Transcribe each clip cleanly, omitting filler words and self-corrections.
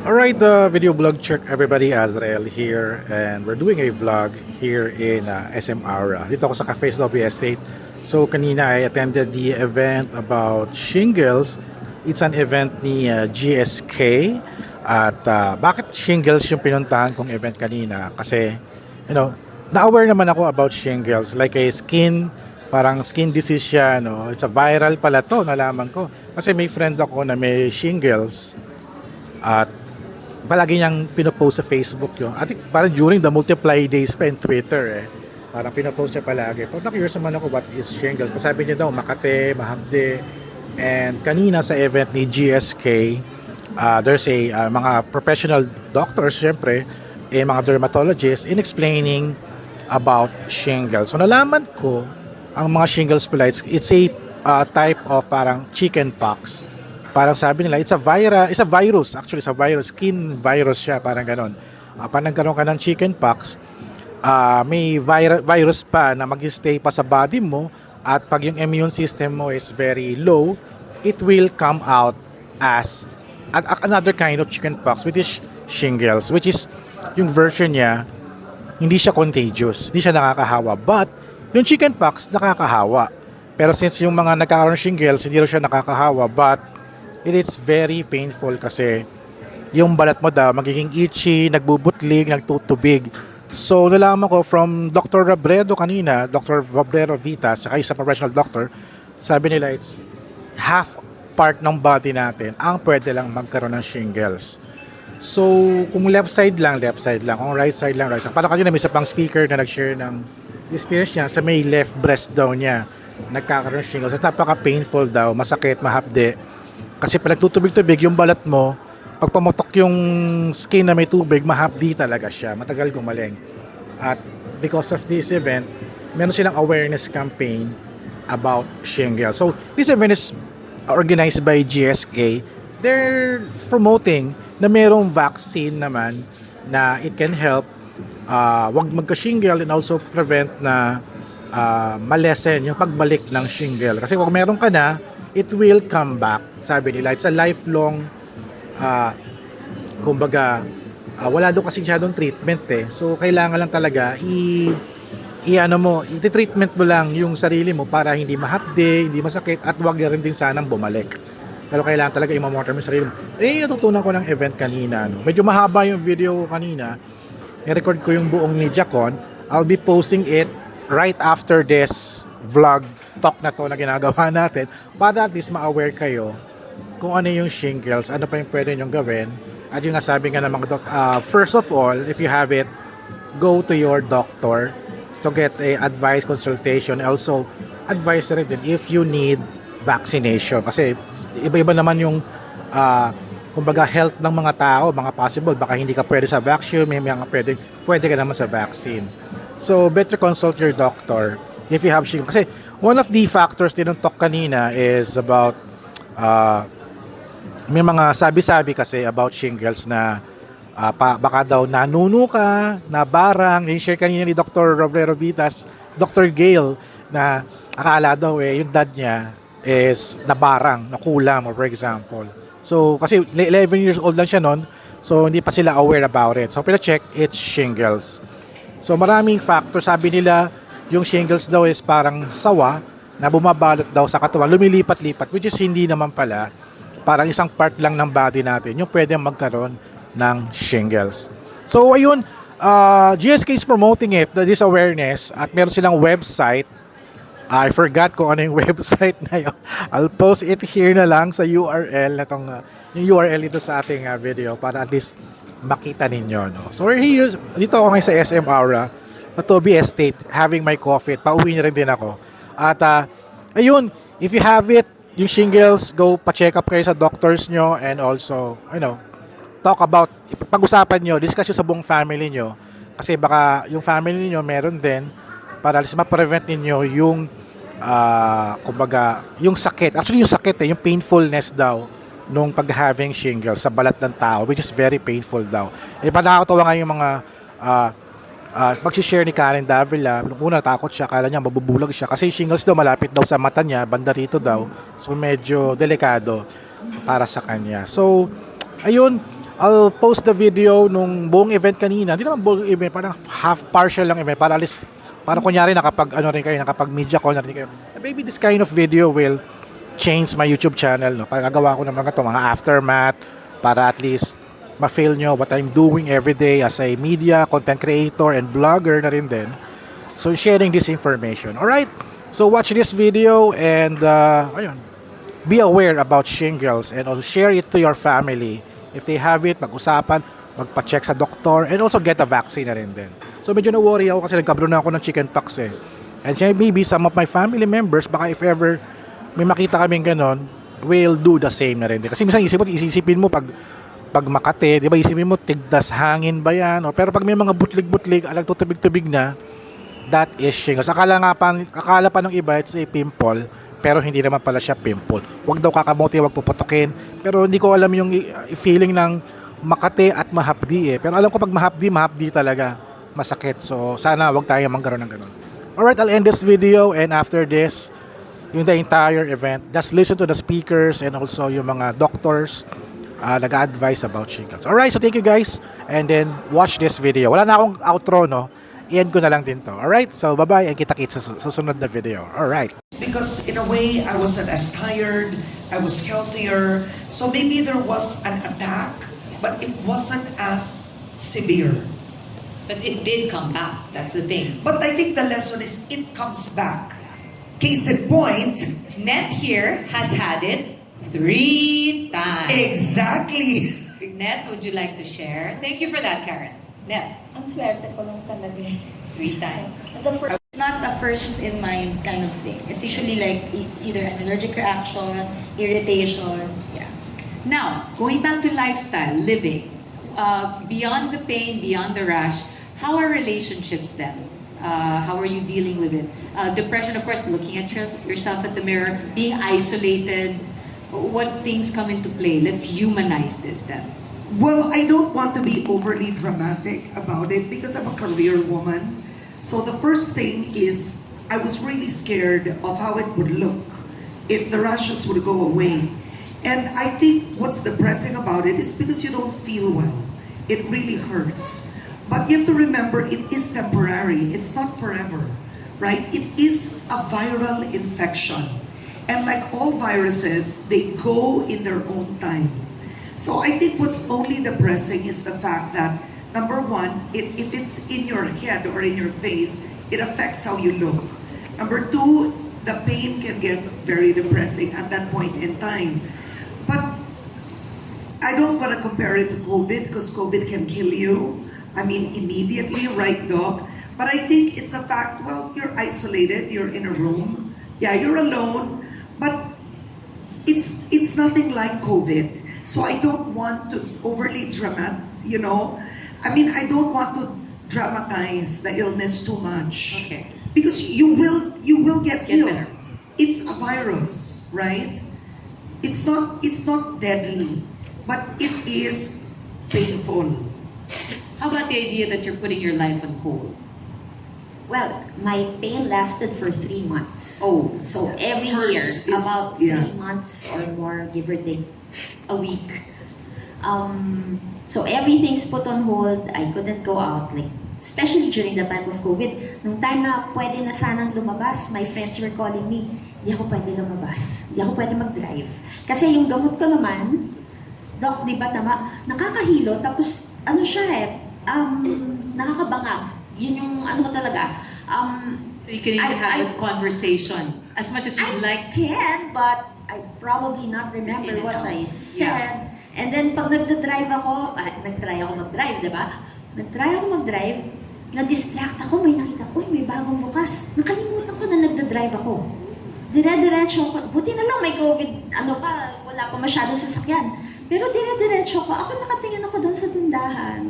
Alright, video blog check everybody, Azrael here, and we're doing a vlog here in SM Aura. Dito ako sa Cafe Lobby Estate. So kanina I attended the event about Shingles. It's an event ni GSK. At bakit Shingles yung pinuntahan kong event kanina? Kasi, na-aware naman ako about Shingles. Like a parang skin disease siya, no? It's a viral pala to, nalaman ko. Kasi may friend ako na may Shingles. At palagi niyang pinopost sa Facebook yun. At parang during the multiply days pa in Twitter parang pinopost niya palagi. Pero na-curious naman ako what is Shingles. Sabi niya daw Makate, Mahabde. And kanina sa event ni GSK, there's a mga professional doctors syempre, mga dermatologists in explaining about Shingles. So nalaman ko ang mga Shingles pala, it's a type of parang chicken pox. Parang sabi nila, it's a virus, actually it's a virus, skin virus siya, parang ganon. Pag nagkaroon ka ng chicken pox, may virus pa na mag-stay pa sa body mo, at pag yung immune system mo is very low, it will come out as another kind of chicken pox, which is Shingles, which is yung version niya, hindi siya contagious, hindi siya nakakahawa, but yung chicken pox nakakahawa. Pero since yung mga nagkakaroon ng Shingles, hindi rin siya nakakahawa, but it is very painful kasi yung balat mo daw magiging itchy, nagbubutlig, nagtutubig. So nalaman ko from Dr. Robredo kanina, Dr. Robredo Vitas, saka isa professional doctor, sabi nila it's half part ng body natin ang pwede lang magkaroon ng Shingles. So kung left side lang, kung right side lang, right side. Parang kasi may isa pang speaker na nag-share ng experience niya sa may left breast daw niya nagkakaroon ng Shingles. At napaka painful daw, masakit, mahapde. Kasi pag nagtutubig-tubig yung balat mo, pag pamutok yung skin na may tubig, mahapdi talaga siya. Matagal gumaling. At because of this event, meron silang awareness campaign about Shingles. So, this event is organized by GSK. They're promoting na merong vaccine naman na it can help wag magka-Shingle and also prevent na malesen yung pagbalik ng Shingle. Kasi kung meron ka na, it will come back. Sabi nila, it's a lifelong kumbaga wala doon kasi masyadong treatment so kailangan lang talaga i-treatment mo lang yung sarili mo para hindi mahapde, hindi masakit, at wag na rin din sanang bumalik. Pero kailangan talaga i-monitor mo yung sarili mo. Natutunan ko ng event kanina, no? Medyo mahaba yung video kanina, i-record ko yung buong MediaCon. I'll be posting it right after this vlog talk na to na ginagawa natin, para at least ma-aware kayo kung ano yung Shingles, ano pa yung pwede nyong gawin. At yung nga sabi nga ng mga first of all, if you have it, go to your doctor to get a advice consultation. Also, advice rin din if you need vaccination. Kasi iba-iba naman yung kumbaga health ng mga tao, mga possible. Baka hindi ka pwede sa vaccine, may mga pwede ka naman sa vaccine. So, better consult your doctor if you have Shingles. Kasi one of the factors din ng talk kanina is about may mga sabi-sabi kasi about Shingles na baka daw nanuno ka, nabarang. Yung-share kanina ni Dr. Robredo Vitas, Dr. Gail, na akala daw yung dad niya is nabarang, nakulam, for example. So, kasi 11 years old lang siya noon, so hindi pa sila aware about it. So, pina-check, it's Shingles. So, maraming factors. Sabi nila, yung Shingles daw is parang sawa na bumabalot daw sa katawan, lumilipat-lipat, which is hindi naman pala. Parang isang part lang ng body natin yung pwede magkaroon ng Shingles. So ayun, GSK is promoting this awareness, at meron silang website. I forgot kung ano yung website na yun. I'll post it here na lang sa URL yung URL ito sa ating video para at least makita ninyo, no? So we're here, dito ako ngayon sa SM Aura, sa Toby Estate, having my coffee. Pauwi na rin din ako. At ayun, if you have it, yung Shingles, go pa-check up kayo sa doctors nyo, and also, talk about, pag-usapan nyo, discuss nyo sa buong family nyo. Kasi baka yung family nyo meron din, para alis ma-prevent ninyo yung, kumbaga, yung sakit. Actually, yung sakit yung painfulness daw nung pag-having Shingles sa balat ng tao, which is very painful daw. Nakakatawa nga yung mga pag-share ni Karen Davila, una takot siya, kala niya mabubulag siya kasi Shingles daw malapit daw sa mata niya, banda rito daw. So medyo delikado para sa kanya. So ayun, I'll post the video nung buong event kanina. Hindi naman buong event, parang half partial lang event para at least para kunyari nakapag ano rin kayo, nakapag media call na rin kayo. Maybe this kind of video will change my YouTube channel, no? Para gagawa ko ng mga aftermath para at least ma-feel nyo what I'm doing every day as a media, content creator, and blogger na rin din. So, sharing this information. Alright? So, watch this video and, ayun, be aware about shingles and also share it to your family. If they have it, mag-usapan, magpa-check sa doktor, and also get a vaccine na rin din. So, medyo na-worry ako kasi nagkabro na ako ng chickenpox eh. And maybe some of my family members, baka if ever may makita kaming ganon, will do the same na rin din. Kasi minsan isipin mo pag Makati, di ba, isipin mo, tigdas hangin ba yan? O, pero pag may mga butlig-butlig, tutubig-tubig na, that is shingles. Akala pa ng iba, it's a pimple, pero hindi naman pala siya pimple. Huwag daw kakamuti, huwag puputokin. Pero hindi ko alam yung feeling ng Makati at mahapdi eh. Pero alam ko pag mahapdi talaga, masakit. So, sana huwag tayo manggaroon ng ganon. Alright, I'll end this video, and after this, yung the entire event, just listen to the speakers and also yung mga doctors nag-advise about shingles. Alright, so thank you guys, and then watch this video. Wala na akong outro, no? I-end ko na lang din to. Alright, so bye-bye and kita-kits sa susunod na video. Alright. Because in a way, I wasn't as tired, I was healthier, so maybe there was an attack, but it wasn't as severe. But it did come back, that's the thing. But I think the lesson is it comes back. Case in point, Net here has had it 3 times. exactly. Net, would you like to share? Thank you for that, Karen. Net, Ang swerte ko lang talaga. 3 times. It's not a first in mind kind of thing. It's usually like it's either an allergic reaction, irritation. Yeah. Now, going back to lifestyle, living, beyond the pain, beyond the rash, how are relationships then? How are you dealing with it? Depression, of course, looking at yourself at the mirror, being isolated. What things come into play? Let's humanize this then. Well, I don't want to be overly dramatic about it because I'm a career woman. So the first thing is I was really scared of how it would look if the rashes would go away. And I think what's depressing about it is because you don't feel well. It really hurts. But you have to remember it is temporary. It's not forever, right? It is a viral infection. And like all viruses, they go in their own time. So I think what's only depressing is the fact that, number one, if it's in your head or in your face, it affects how you look. Number two, the pain can get very depressing at that point in time. But I don't want to compare it to COVID because COVID can kill you. I mean, immediately, right, Doc? But I think it's a fact, well, you're isolated, you're in a room. Yeah, you're alone. But it's nothing like COVID. So I don't want to overly I mean, I don't want to dramatize the illness too much. Okay. Because you will get ill. better. It's a virus, right? It's not deadly, but it is painful. How about the idea that you're putting your life on hold? Well, my pain lasted for 3 months. Oh, So every Hers year, is- about yeah. 3 months or more, give or take a week. So everything's put on hold. I couldn't go out, like especially during the time of COVID. Nung time na pwede na sanang lumabas, my friends were calling me, hindi ako pwede lumabas, hindi ako pwede mag-drive. Kasi yung gamot ko naman, Doc, di ba tama, nakakahilo, tapos ano siya nakakabangag. Yun yung ano ko talaga. So you can even have a conversation as much as you'd like. Can, but I probably not remember In and what out. I said. And then pag nagdadrive ako, nagtry ako mag-drive, di ba? Nagtry ako mag-drive, na-distract ako, may nakita ko, may bagong bukas. Nakalimutan ko na nagdadrive ako. Dire-diretso ako, buti na lang may COVID, wala pa masyadong sasakyan. Pero dire-diretso ako, nakatingin ako doon sa tindahan.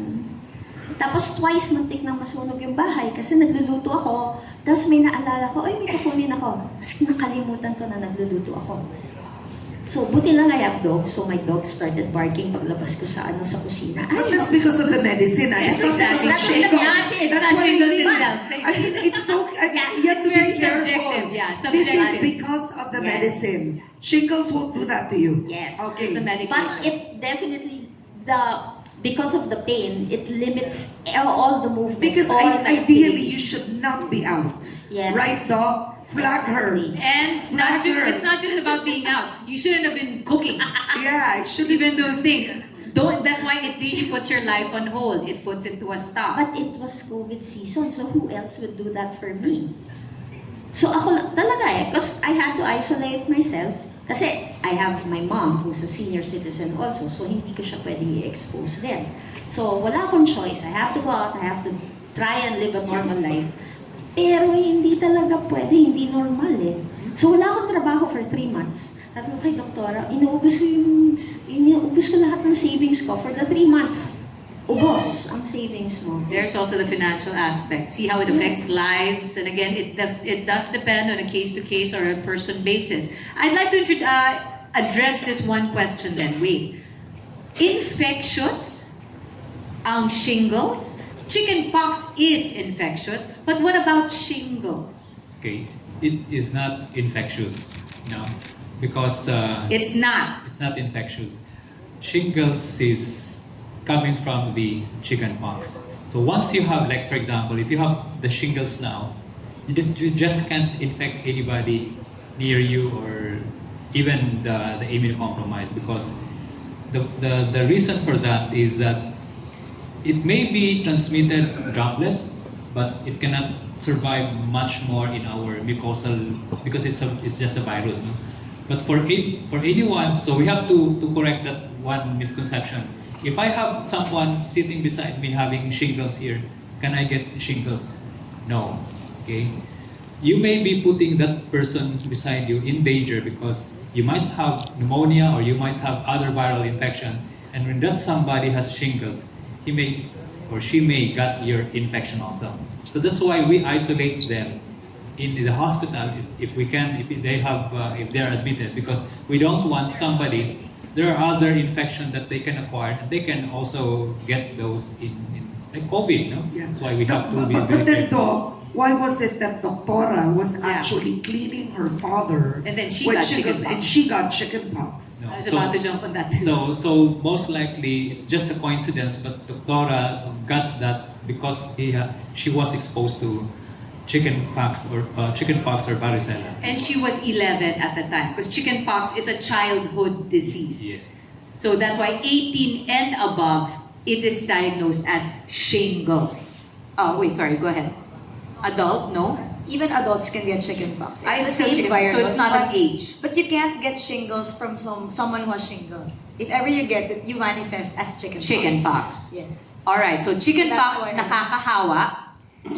Tapos twice muntik nang masunog yung bahay kasi nagluluto ako. Tapos may naalala ko, ay may kukunin ako. Tapos nakalimutan ko na nagluluto ako. So, buti lang I have dogs. So, my dog started barking paglabas ko sa kusina. But that's because of the medicine. Yes, It's not exactly. because of It's shingles. not- it's That's not what I shingles mean. itself. I mean, it's so, you have to It's very be careful. subjective, yeah, This subjective. is because of the Yes. medicine. Shingles won't do that to you. Yes. Okay. The medication. But it definitely because of the pain, it limits all the movements. Because all the ideally, you activities. should not be out. Yes. Right, Doc? Flag her. Exactly. And it's not just about being out. You shouldn't have been cooking. Yeah, it should Even those things. That's why it really puts your life on hold. It puts it to a stop. But it was COVID season, so who else would do that for me? So ako talaga because I had to isolate myself. Kasi I have my mom who's a senior citizen also, so hindi ko siya pwedeng i-expose din. So wala akong choice. I have to go out, I have to try and live a normal life. Pero hindi talaga pwede, hindi normal eh. So wala akong trabaho for 3 months. Sabi ko kay doktora, inuubos ko lahat ng savings ko for the 3 months. Ubos ang savings mo. There's also the financial aspect. See how it affects lives, and again, it does depend on a case-to-case or a person basis. I'd like to address this one question then. Wait, infectious ang shingles? Chickenpox is infectious, but what about shingles? Okay, it is not infectious, no, because It's not. it's not infectious. Shingles is coming from the chickenpox. So once you have, like for example, if you have the shingles now, you just can't infect anybody near you or even the immunocompromised, because the reason for that is that it may be transmitted droplet, but it cannot survive much more in our mucosal because it's just a virus. No? But for anyone, so we have to correct that one misconception. If I have someone sitting beside me having shingles here, can I get shingles? No. Okay. You may be putting that person beside you in danger because you might have pneumonia or you might have other viral infection, and when that somebody has shingles, he may or she may get your infection also. So that's why we isolate them in the hospital if we can, if they are admitted, because we don't want somebody. There are other infections that they can acquire, and they can also get those in like COVID. No, Yeah. that's why we have to be But very then, careful. Doc, why was it that Doctora was Yeah. actually cleaning her father And then she with got chickens, chickenpox. and she got chickenpox? No. I was about to jump on that too. So most likely it's just a coincidence, but Doctora got that because she was exposed to chickenpox or varicella. And she was 11 at the time because chickenpox is a childhood disease. Yes. So that's why 18 and above, it is diagnosed as shingles. Oh, wait, sorry, go ahead. Adult, no? Even adults can get chickenpox. It's I the still same chicken, virus. so it's not an but- age. But you can't get shingles from someone who has shingles. If ever you get it, you manifest as chickenpox. Chickenpox. Yes. Alright, so chickenpox, So that's why- nakakahawa.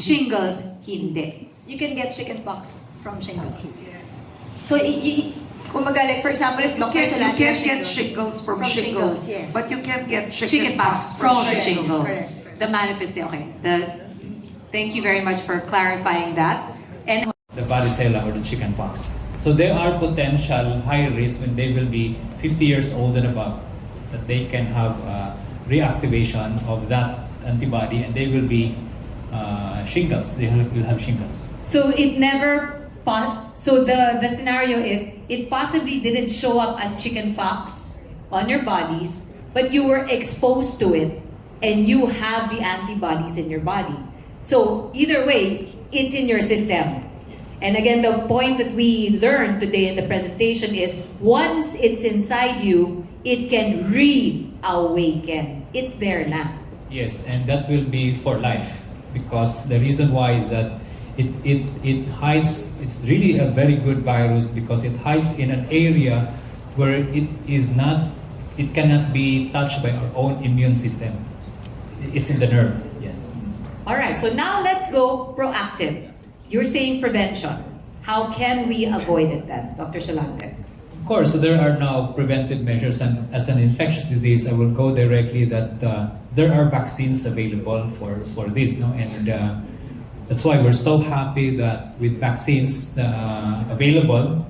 Shingles, hindi. You can get chickenpox from shingles. So, kumbaga, like for example, if Dr. You Solati can't has get shingles from shingles, yes. but you can get Chickenpox from Correct, shingles. correct. The manifestation, okay. Thank you very much for clarifying that. And The varicella or the chickenpox. So there are potential high risk when they will be 50 years old and above, that they can have reactivation of that antibody and they will be shingles. They will have shingles. so it never, so the scenario is, it possibly didn't show up as chickenpox on your bodies, but you were exposed to it and you have the antibodies in your body. So either way, it's in your system. And again, the point that we learned today in the presentation is once it's inside you, it can reawaken. It's there now. Yes, and that will be for life, because the reason why is that it hides. It's really a very good virus because it hides in an area where it cannot be touched by our own immune system. It's in the nerve. Yes. All right, so now let's go proactive. You're saying prevention. How can we avoid it then, Dr. Solante? Of course, so there are now preventive measures, and as an infectious disease, I will go directly that there are vaccines available for this, no? And that's why we're so happy that with vaccines available,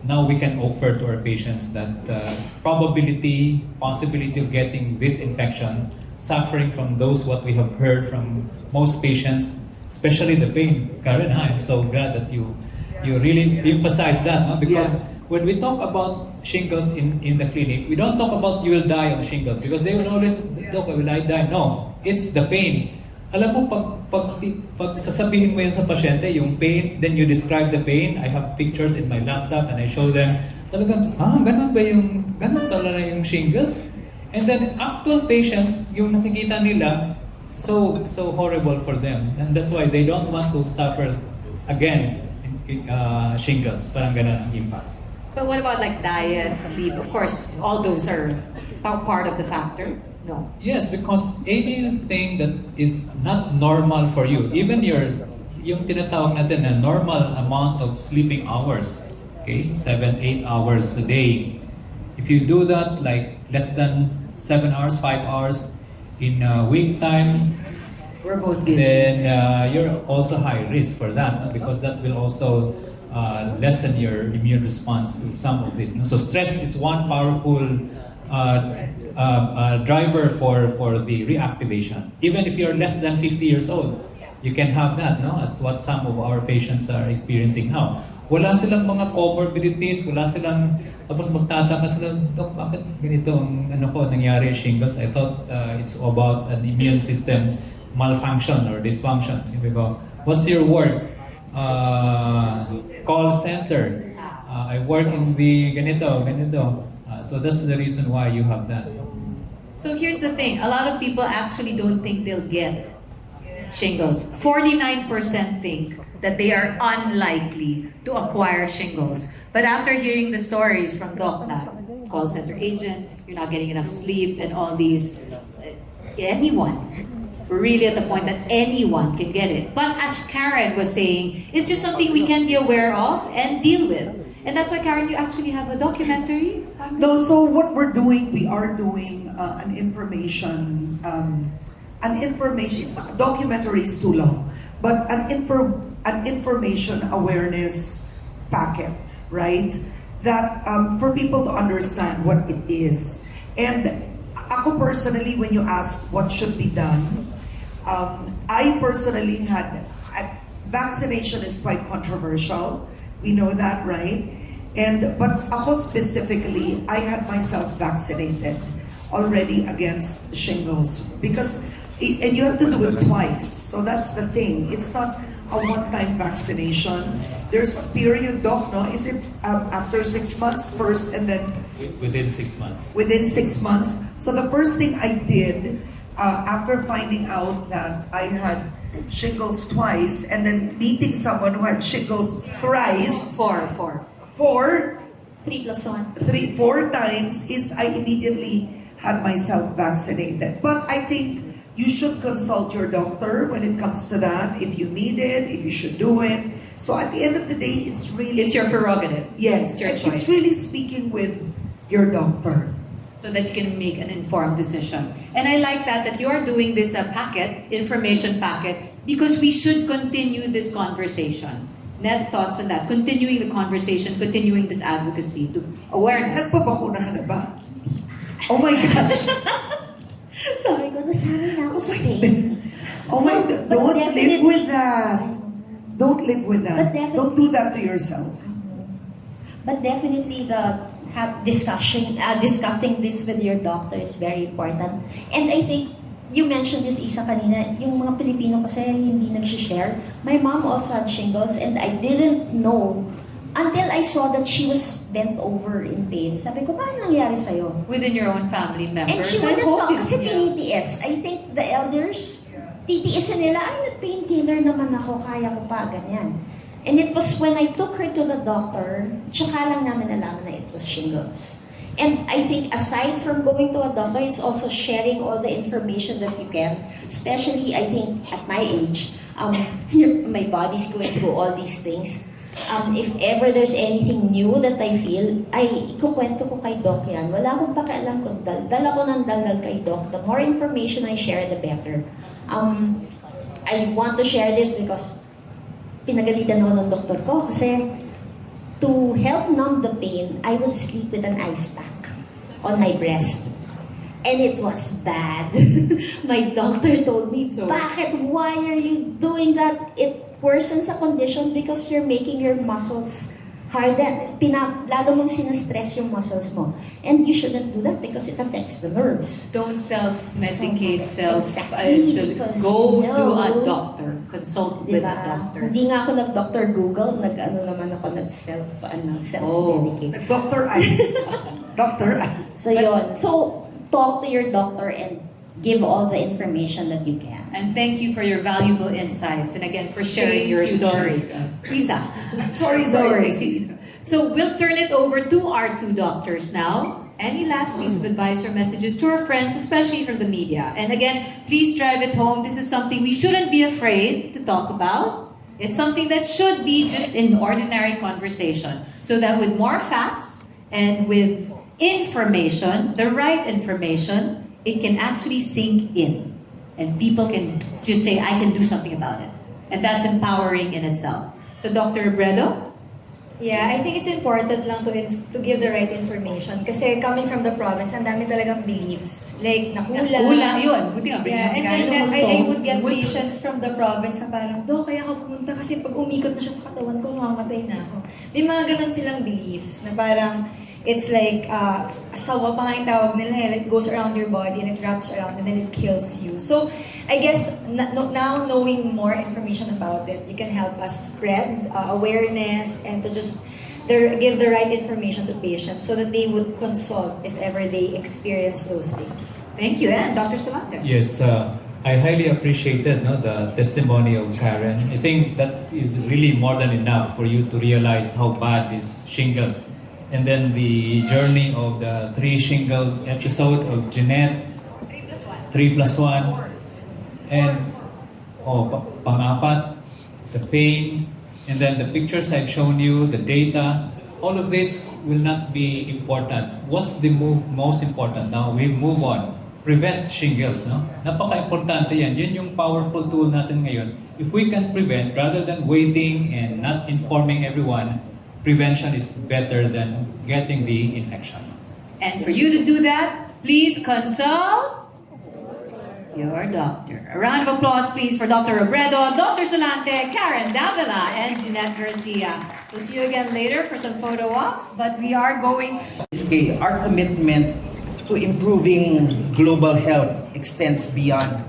now we can offer to our patients that possibility of getting this infection, suffering from those what we have heard from most patients, especially the pain. Karen, I'm so glad that you really emphasize that, no? Because when we talk about shingles in the clinic, we don't talk about you will die of shingles because they will always, Doc, will I die? No, it's the pain. Alam mo, pag sasabihin mo yan sa pasyente, yung pain, then you describe the pain. I have pictures in my laptop and I show them, talagang, ganun talaga yung shingles? And then actual patients, yung nakikita nila, so horrible for them. And that's why they don't want to suffer again shingles. Parang ganun ang impact. But what about like diet, sleep? Of course, all those are part of the factor. No. Yes, because anything that is not normal for you, even yung tinatawag natin na normal amount of sleeping hours, okay, 7-8 hours a day. If you do that like less than 7 hours, 5 hours in week time, We're both good. then you're also high risk for that because that will also lessen your immune response to some of this. No? So stress is one powerful driver for the reactivation. Even if you're less than 50 years old, you can have that, no? As what some of our patients are experiencing now. Wala silang mga comorbidities, tapos magtataka sila, Dok, bakit ganito ang nangyari shingles? I thought it's about an immune system malfunction or dysfunction. If we go, what's your work? Call center. I work in the ganito. So that's the reason why you have that. So here's the thing, a lot of people actually don't think they'll get shingles. 49% think that they are unlikely to acquire shingles. But after hearing the stories from Doc, call center agent, you're not getting enough sleep, and all these, anyone, we're really at the point that anyone can get it. But as Karen was saying, it's just something we can be aware of and deal with. And that's why, Karen, you actually have a documentary? No, so what we are doing an information, it's not, documentary is too long, but an information awareness packet, right? That for people to understand what it is. And ako personally, when you ask what should be done, I personally vaccination is quite controversial. We know that, right? But ako specifically, I had myself vaccinated already against shingles and you have to do it twice. So that's the thing. It's not a one-time vaccination. There's a period, Doc, no? Is it after 6 months first and then? Within 6 months. Within 6 months. So the first thing I did after finding out that I had shingles twice and then meeting someone who had shingles thrice. Four. 3 plus 1. 4 times is I immediately had myself vaccinated. But I think you should consult your doctor when it comes to that, if you need it, if you should do it. So at the end of the day, it's your prerogative. Yes, It's your choice. it's really speaking with your doctor. So that you can make an informed decision. And I like that you are doing this information packet, because we should continue this conversation. Net thoughts on that, continuing the conversation, continuing this advocacy to awareness. Nagpabakunahan na ba? Oh my gosh. Sabi ko, nasanay na ako sa pain. Oh my God, But don't live definitely- with that. Don't live with But that. definitely- Don't do that to yourself. But definitely discussing this with your doctor is very important. And I think you mentioned this, Isa, kanina, yung mga Pilipino kasi hindi nag-share. My mom also had shingles and I didn't know until I saw that she was bent over in pain. Sabi ko, paano nangyari sa'yo? Within your own family members. And she I wouldn't hope talk you- kasi yeah. tinitiis. I think the elders, titiisin nila, ay, nag-painkiller naman ako, kaya ko pa, ganyan. And it was when I took her to the doctor, tsaka lang namin nalaman na it was shingles. And I think aside from going to a doctor, it's also sharing all the information that you can. Especially, I think, at my age, my body's going through all these things. If ever there's anything new that I feel, ay ikukwento ko kay Doc yan. Wala akong pakialam kung dal ako ng daldal kay Doc. The more information I share, the better. I want to share this because pinagalitan ako ng doktor ko kasi to help numb the pain, I would sleep with an ice pack on my breast. And it was bad. My doctor told me, bakit? Why are you doing that? It worsens the condition because you're making your muscles lalo mong sinastress yung muscles mo. And you shouldn't do that because it affects the nerves. Don't self-medicate, Exactly, because go no. to a doctor. Consult with a doctor. Hindi nga ako nag-Dr. Google, naman ako self-medicate. Dr. Ice. Dr. Ice. So yun. So, talk to your doctor and give all the information that you can. And thank you for your valuable insights. And again, for sharing Thank your you, story. Jessica. Lisa. Sorry. So we'll turn it over to our two doctors now. Any last piece of advice or messages to our friends, especially from the media? And again, please drive it home. This is something we shouldn't be afraid to talk about. It's something that should be just in ordinary conversation. So that with more facts and with information, the right information, it can actually sink in. And people can just say, I can do something about it. And that's empowering in itself. So Dr. Bredo? Yeah, I think it's important lang to give the right information. Kasi coming from the province, ang dami talagang beliefs. Like, Kulang yun. Buti nga, Yeah, and bigyan then ka. I would get patients from the province na parang, "Do, kaya ka pumunta kasi pag umikot na siya sa katawan ko, mamamatay na ako." May mga ganun silang beliefs na parang, it's like, asawa pa nga yung tawag nila, it goes around your body and it wraps around and then it kills you. So, I guess, now knowing more information about it, you can help us spread awareness and to just give the right information to patients so that they would consult if ever they experience those things. Thank you. And Dr. Salante? Yes, I highly appreciated the testimony of Karen. I think that is really more than enough for you to realize how bad is shingles. And then the journey of the 3 shingles episode of Jeanette, 3+1, and pang-apat, the pain, and then the pictures I've shown you, the data, all of this will not be important. What's the most important now? We move on. Prevent shingles, no? Napaka-importante yan. Yun yung powerful tool natin ngayon. If we can prevent, rather than waiting and not informing everyone, prevention is better than getting the infection. And for you to do that, please consult your doctor. A round of applause, please, for Dr. Robredo, Dr. Solante, Karen Davila, and Jeanette Garcia. We'll see you again later for some photo walks, but we are going... Our commitment to improving global health extends beyond,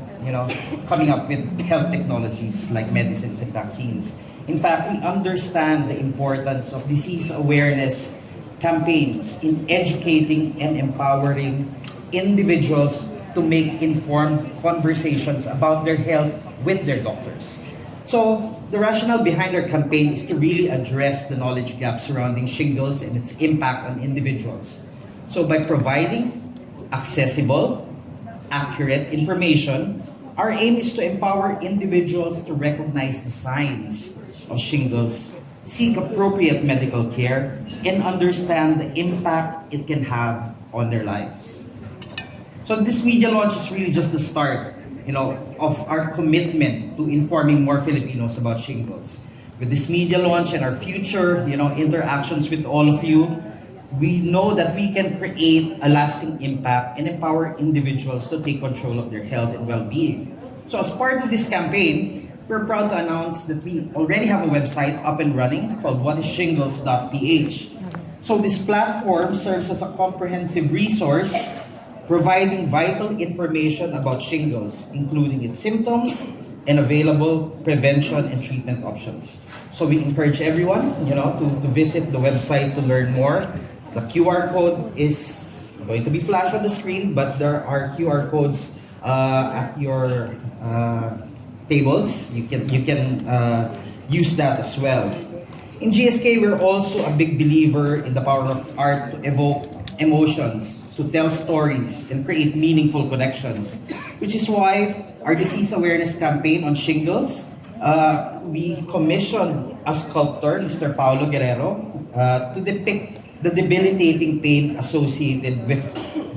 coming up with health technologies like medicines and vaccines. In fact, we understand the importance of disease awareness campaigns in educating and empowering individuals to make informed conversations about their health with their doctors. So, the rationale behind our campaign is to really address the knowledge gap surrounding shingles and its impact on individuals. So, by providing accessible, accurate information, our aim is to empower individuals to recognize the signs of shingles, seek appropriate medical care, and understand the impact it can have on their lives. So this media launch is really just the start, of our commitment to informing more Filipinos about shingles. With this media launch and our future, interactions with all of you, we know that we can create a lasting impact and empower individuals to take control of their health and well-being. So as part of this campaign, we're proud to announce that we already have a website up and running called whatishingles.ph. So this platform serves as a comprehensive resource providing vital information about shingles, including its symptoms and available prevention and treatment options. So we encourage everyone, to visit the website to learn more. The QR code is going to be flashed on the screen, but there are QR codes at your tables. You can use that as well. In GSK, we're also a big believer in the power of art to evoke emotions, to tell stories, and create meaningful connections, which is why our disease awareness campaign on shingles, we commissioned a sculptor, Mr. Paulo Guerrero, to depict the debilitating pain associated with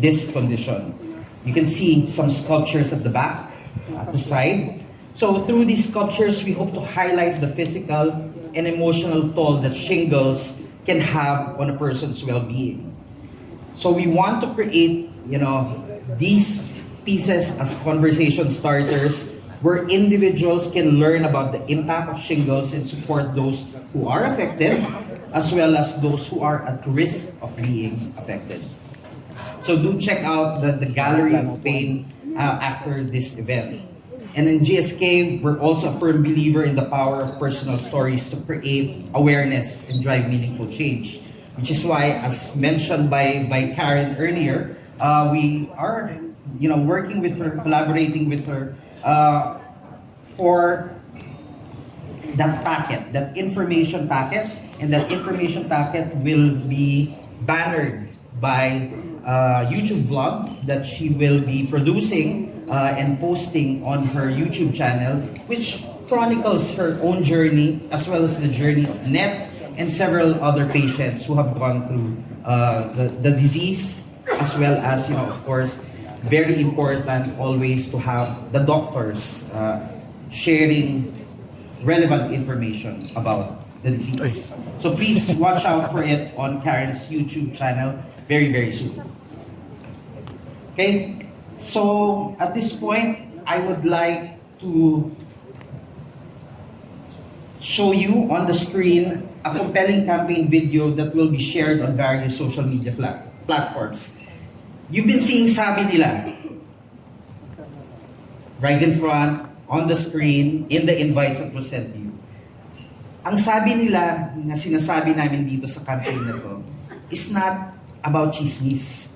this condition. You can see some sculptures at the back, at the side. So through these sculptures, we hope to highlight the physical and emotional toll that shingles can have on a person's well-being. So we want to create, these pieces as conversation starters where individuals can learn about the impact of shingles and support those who are affected, as well as those who are at risk of being affected. So do check out the Gallery of Pain after this event. And in GSK, we're also a firm believer in the power of personal stories to create awareness and drive meaningful change. Which is why, as mentioned by Karen earlier, we are working with her, collaborating with her for that packet, that information packet, and that information packet will be bannered by YouTube vlog that she will be producing and posting on her YouTube channel, which chronicles her own journey as well as the journey of Net and several other patients who have gone through the disease, as well as, of course, very important always to have the doctors sharing relevant information about the disease. So please watch out for it on Karen's YouTube channel very, very soon. Okay, so at this point, I would like to show you on the screen a compelling campaign video that will be shared on various social media platforms. You've been seeing Sabi Nila right in front, on the screen, in the invites that was sent to you. Ang sabi nila na sinasabi namin dito sa campaign na to is not about chismis.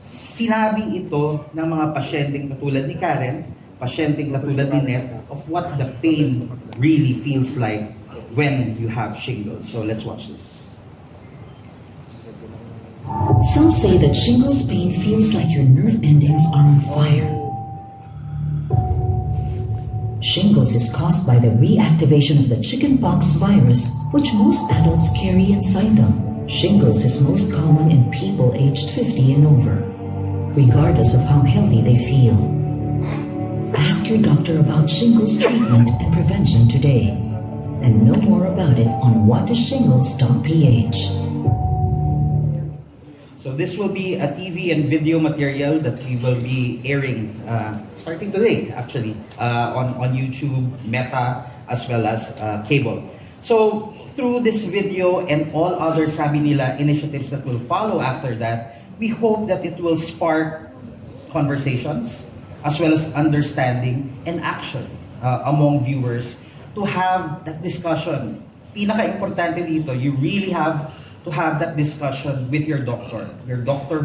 Sinabi ito ng mga pasyenteng katulad ni Karen, pasyenteng katulad ni Net, of what the pain really feels like when you have shingles. So let's watch this. Some say that shingles pain feels like your nerve endings are on fire. Shingles is caused by the reactivation of the chickenpox virus, which most adults carry inside them. Shingles is most common in people aged 50 and over, regardless of how healthy they feel. Ask your doctor about shingles treatment and prevention today, and know more about it on whatisshingles.ph. So this will be a TV and video material that we will be airing starting today, actually, on YouTube, Meta, as well as cable. So through this video and all other Sabi Nila initiatives that will follow after that, we hope that it will spark conversations as well as understanding and action among viewers to have that discussion. Pinaka-importante dito, you really have to have that discussion with your doctor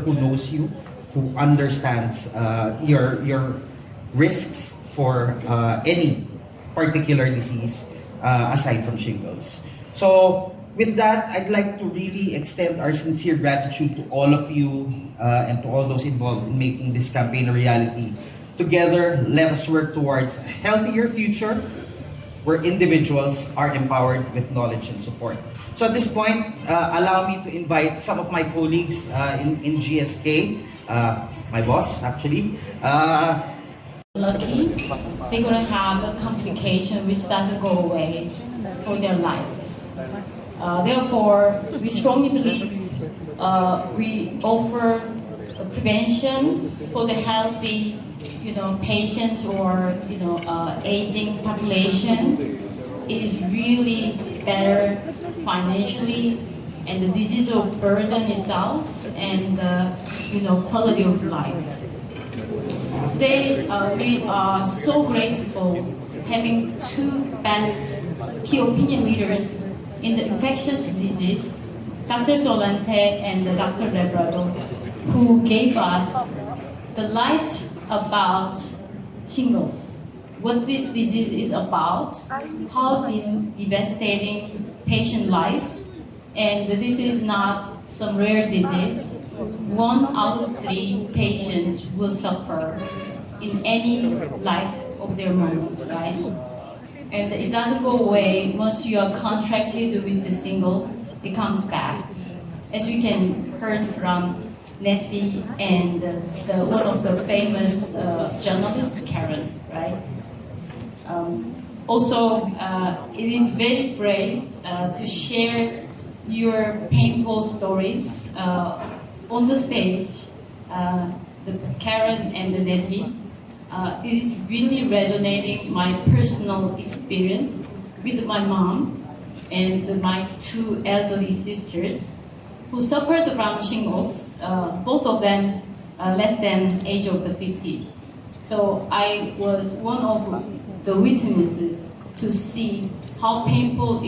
who knows you, who understands your risks for any particular disease aside from shingles. So with that, I'd like to really extend our sincere gratitude to all of you and to all those involved in making this campaign a reality. Together, let us work towards a healthier future where individuals are empowered with knowledge and support. So at this point, allow me to invite some of my colleagues in GSK, my boss actually. Lucky, they're gonna have a complication which doesn't go away for their life. Therefore, we strongly believe we offer prevention for the healthy, patients or aging population. It is really better financially, and the disease burden itself, and quality of life. Today, we are so grateful having two best key opinion leaders in the infectious disease, Dr. Solante and Dr. Rebrado, who gave us the light about shingles, what this disease is about, how devastating patient lives, and this is not some rare disease. 1 out of 3 patients will suffer in any life of their moment, right? And it doesn't go away once you are contracted with the shingles, it comes back. As we can heard from Natin and one of the famous journalists, Karen, right? Also, it is very brave to share your painful stories on the stage. The Karen and the Natin, it is really resonating my personal experience with my mom and my two elderly sisters who suffered from shingles, both of them less than age of the 50. So I was one of the witnesses to see how painful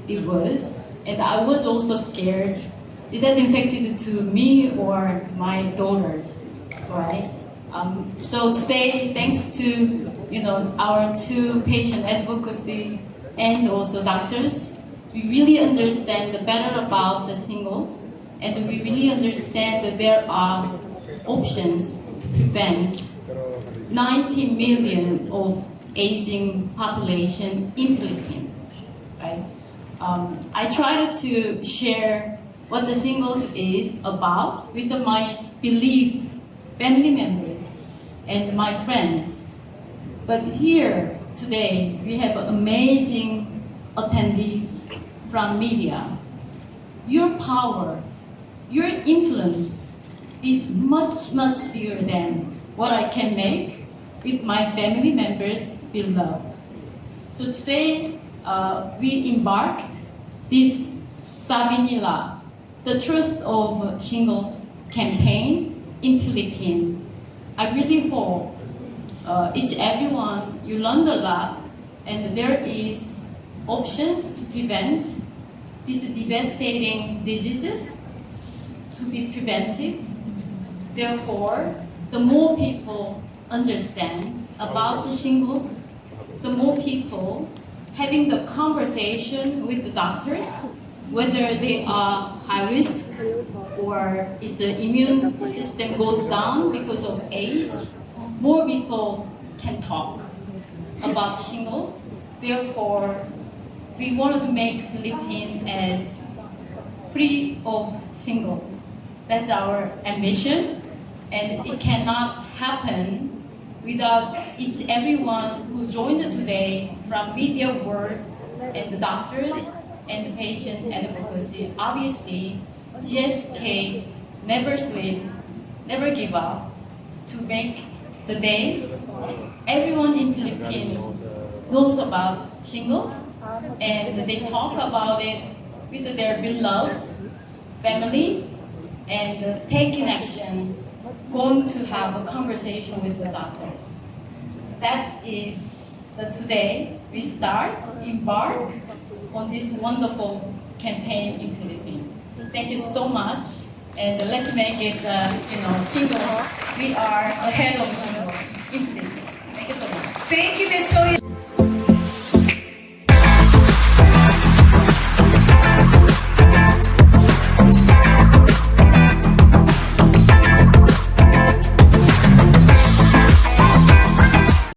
it was, and I was also scared. Is that infected to me or my daughters, right? So today, thanks to our two patient advocacy and also doctors, we really understand better about the shingles, and we really understand that there are options to prevent 90 million of aging population in Philippines. Right? I tried to share what the shingles is about with my believed family members and my friends. But here today we have amazing attendees from media. Your power, your influence is much, much bigger than what I can make with my family members beloved. So today we embarked this Sabinila, the Truth of Shingles campaign in Philippines. I really hope each everyone you learned a lot, and there is options to prevent these devastating diseases, to be preventive. Therefore, the more people understand about the shingles, the more people having the conversation with the doctors, whether they are high risk or if the immune system goes down because of age, more people can talk about the shingles. Therefore, we wanted to make Philippines as free of shingles. That's our ambition, and it cannot happen without each everyone who joined today from media world and the doctors and the patient advocacy. Obviously, GSK never sleep, never give up to make the day everyone in Philippines knows about shingles, and they talk about it with their beloved families, and taking action, going to have a conversation with the doctors. That is today we embark on this wonderful campaign in Philippines. Thank you so much, and let's make it, shingles. We are ahead of shingles in Philippines. Thank you so much. Thank you, Ms. Soy.